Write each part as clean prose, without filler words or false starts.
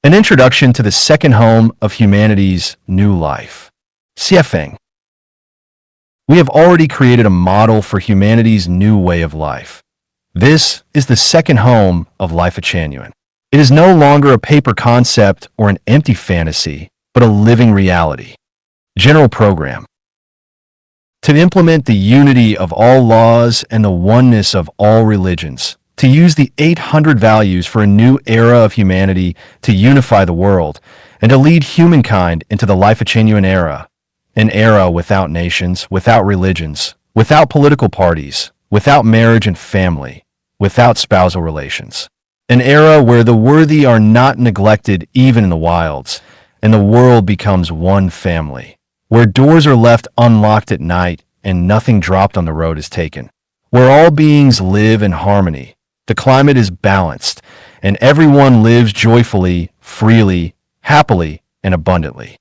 An introduction to the second home of humanity's new life. Siefeng. We have already created a model for humanity's new way of life. This is the second home of Lifechanyuan. It is no longer a paper concept or an empty fantasy, but a living reality. General Program. To implement the unity of all laws and the oneness of all religions, to use the 800 values for a new era of humanity to unify the world, and to lead humankind into the Lifechanyuan era, an era without nations, without religions, without political parties, without marriage and family, without spousal relations. An era where the worthy are not neglected even in the wilds, and the world becomes one family, where doors are left unlocked at night and nothing dropped on the road is taken, where all beings live in harmony, the climate is balanced, and everyone lives joyfully, freely, happily, and abundantly.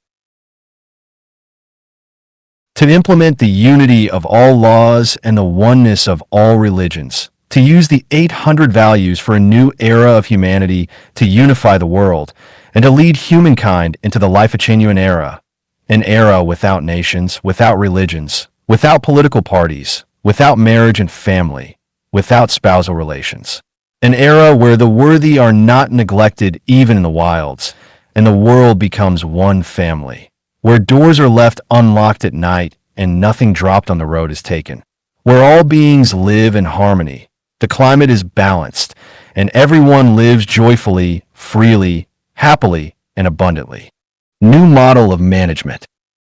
To implement the unity of all laws and the oneness of all religions, to use the 800 values for a new era of humanity to unify the world, and to lead humankind into the Lifechanyuan era, an era without nations, without religions, without political parties, without marriage and family, without spousal relations. An era where the worthy are not neglected even in the wilds, and the world becomes one family, where doors are left unlocked at night and nothing dropped on the road is taken, where all beings live in harmony, the climate is balanced, and everyone lives joyfully, freely, happily, and abundantly. New model of management.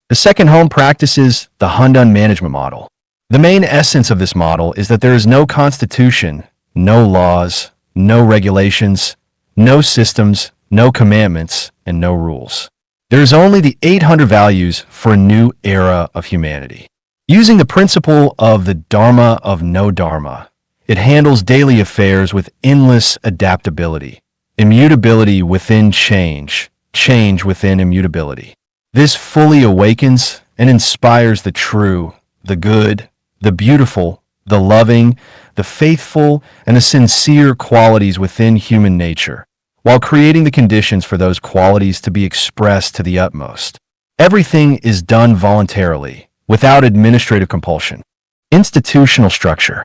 The second home practices the Hundun management model. The main essence of this model is that there is no constitution, no laws, no regulations, no systems, no commandments, and no rules. There is only the 800 values for a new era of humanity. Using the principle of the Dharma of no Dharma, it handles daily affairs with endless adaptability, immutability within change, change within immutability. This fully awakens and inspires the true, the good, the beautiful, the loving, the faithful, and the sincere qualities within human nature, while creating the conditions for those qualities to be expressed to the utmost. Everything is done voluntarily, without administrative compulsion. Institutional structure.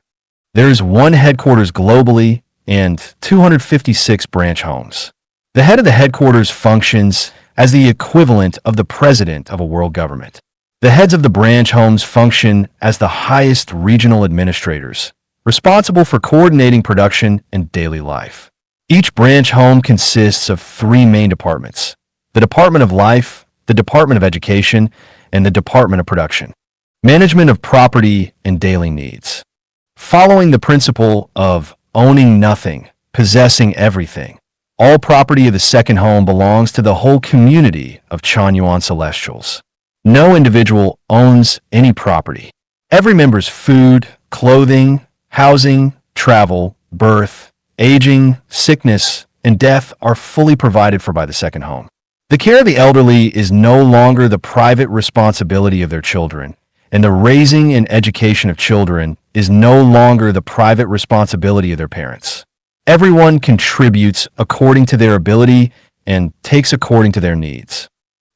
There is one headquarters globally and 256 branch homes. The head of the headquarters functions as the equivalent of the president of a world government. The heads of the branch homes function as the highest regional administrators, responsible for coordinating production and daily life. Each branch home consists of three main departments: the Department of Life, the Department of Education, and the Department of Production. Management of property and daily needs. Following the principle of owning nothing, possessing everything, all property of the second home belongs to the whole community of Chanyuan Celestials. No individual owns any property. Every member's food, clothing, housing, travel, birth, aging, sickness, and death are fully provided for by the second home. The care of the elderly is no longer the private responsibility of their children, and the raising and education of children is no longer the private responsibility of their parents. Everyone contributes according to their ability and takes according to their needs.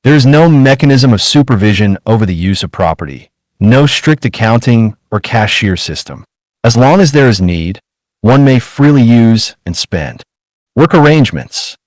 There is no mechanism of supervision over the use of property, no strict accounting or cashier system. As long as there is need, one may freely use and spend. Work arrangements.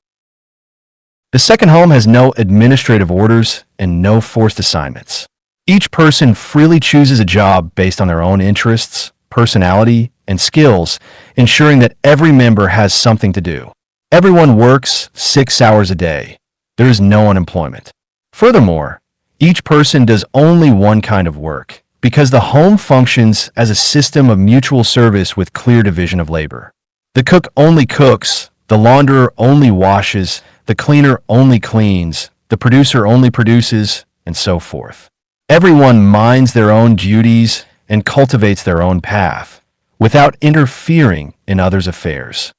The second home has no administrative orders and no forced assignments. Each person freely chooses a job based on their own interests, personality, and skills, ensuring that every member has something to do. Everyone works 6 hours a day. There is no unemployment. Furthermore, each person does only one kind of work, because the home functions as a system of mutual service with clear division of labor. The cook only cooks, the launderer only washes, the cleaner only cleans, the producer only produces, and so forth. Everyone minds their own duties and cultivates their own path, without interfering in others' affairs.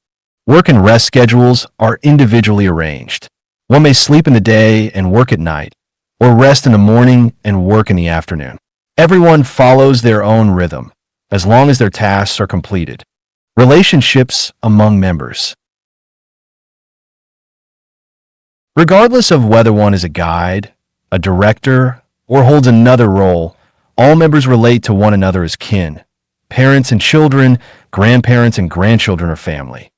Work and rest schedules are individually arranged. One may sleep in the day and work at night, or rest in the morning and work in the afternoon. Everyone follows their own rhythm, as long as their tasks are completed. Relationships among members. Regardless of whether one is a guide, a director, or holds another role, all members relate to one another as kin. Parents and children, grandparents and grandchildren are family.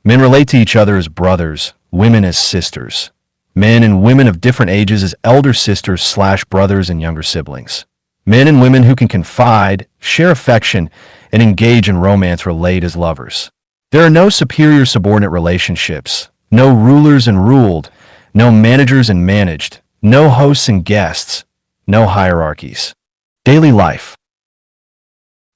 Men relate to each other as brothers, women as sisters. Men and women of different ages as elder sisters/brothers and younger siblings. Men and women who can confide, share affection, and engage in romance relate as lovers. There are no superior-subordinate relationships, no rulers and ruled, no managers and managed, no hosts and guests, no hierarchies. Daily life.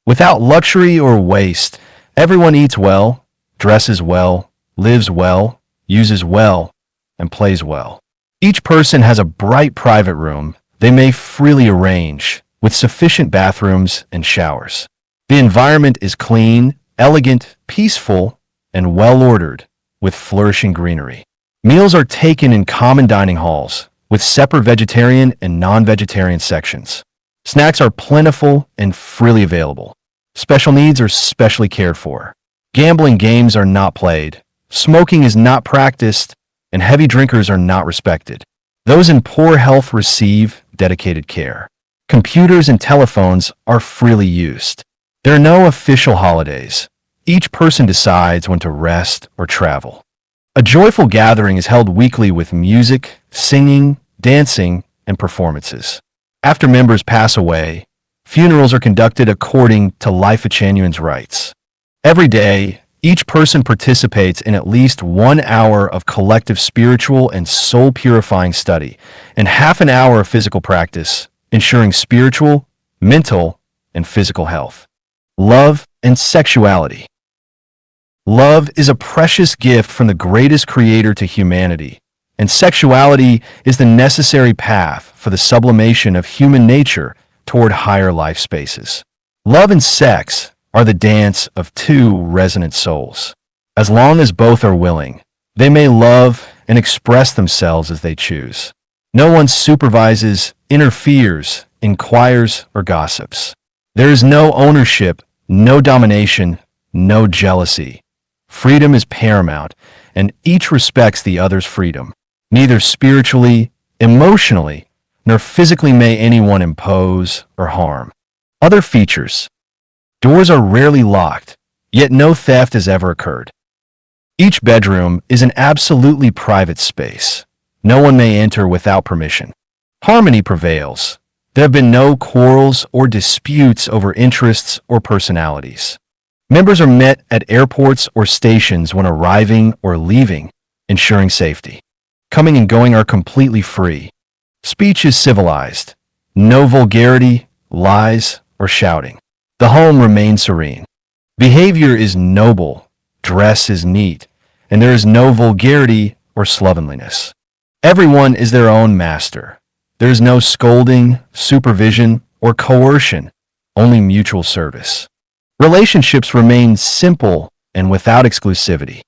Without luxury or waste, everyone eats well, dresses well, lives well, uses well, and plays well. Each person has a bright private room they may freely arrange, with sufficient bathrooms and showers. The environment is clean, elegant, peaceful, and well-ordered, with flourishing greenery. Meals are taken in common dining halls, with separate vegetarian and non-vegetarian sections. Snacks are plentiful and freely available. Special needs are specially cared for. Gambling games are not played. Smoking is not practiced, and heavy drinkers are not respected. Those in poor health receive dedicated care. Computers and telephones are freely used. There are no official holidays. Each person decides when to rest or travel. A joyful gathering is held weekly with music, singing, dancing, and performances. After members pass away, funerals are conducted according to Lifechanyuan's rites. Every day, each person participates in at least 1 hour of collective spiritual and soul-purifying study and half an hour of physical practice, ensuring spiritual, mental, and physical health. Love and sexuality. Love is a precious gift from the greatest creator to humanity, and sexuality is the necessary path for the sublimation of human nature toward higher life spaces. Love and sex are the dance of two resonant souls. As long as both are willing, they may love and express themselves as they choose. No one supervises, interferes, inquires, or gossips. There is no ownership, no domination, no jealousy. Freedom is paramount, and each respects the other's freedom. Neither spiritually, emotionally, nor physically may anyone impose or harm. Other features. Doors are rarely locked, yet no theft has ever occurred. Each bedroom is an absolutely private space. No one may enter without permission. Harmony prevails. There have been no quarrels or disputes over interests or personalities. Members are met at airports or stations when arriving or leaving, ensuring safety. Coming and going are completely free. Speech is civilized. No vulgarity, lies, or shouting. The home remains serene. Behavior is noble, dress is neat, and there is no vulgarity or slovenliness. Everyone is their own master. There is no scolding, supervision, or coercion, only mutual service. Relationships remain simple and without exclusivity.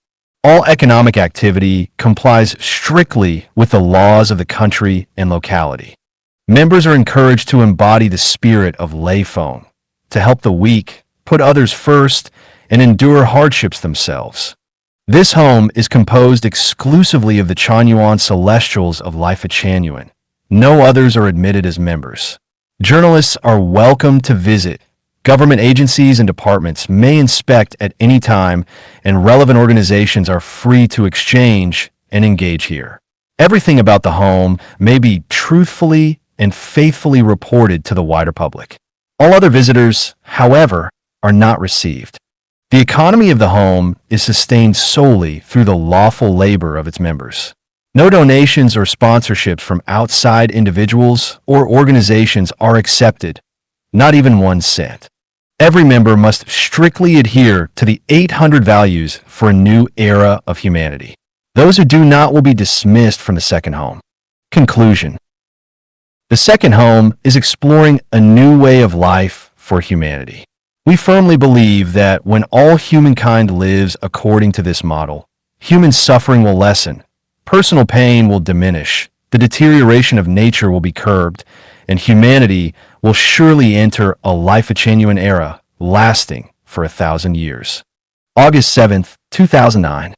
All economic activity complies strictly with the laws of the country and locality. Members are encouraged to embody the spirit of Lifechanyuan, to help the weak, put others first, and endure hardships themselves. This home is composed exclusively of the Chanyuan celestials of Lifechanyuan. No others are admitted as members. Journalists are welcome to visit. Government agencies and departments may inspect at any time, and relevant organizations are free to exchange and engage here. Everything about the home may be truthfully and faithfully reported to the wider public. All other visitors, however, are not received. The economy of the home is sustained solely through the lawful labor of its members. No donations or sponsorships from outside individuals or organizations are accepted, not even 1 cent. Every member must strictly adhere to the 800 values for a new era of humanity. Those who do not will be dismissed from the second home. Conclusion. The second home is exploring a new way of life for humanity. We firmly believe that when all humankind lives according to this model, human suffering will lessen, personal pain will diminish, the deterioration of nature will be curbed, and humanity will surely enter a Lifechanyuan era lasting for 1,000 years. August 7th, 2009.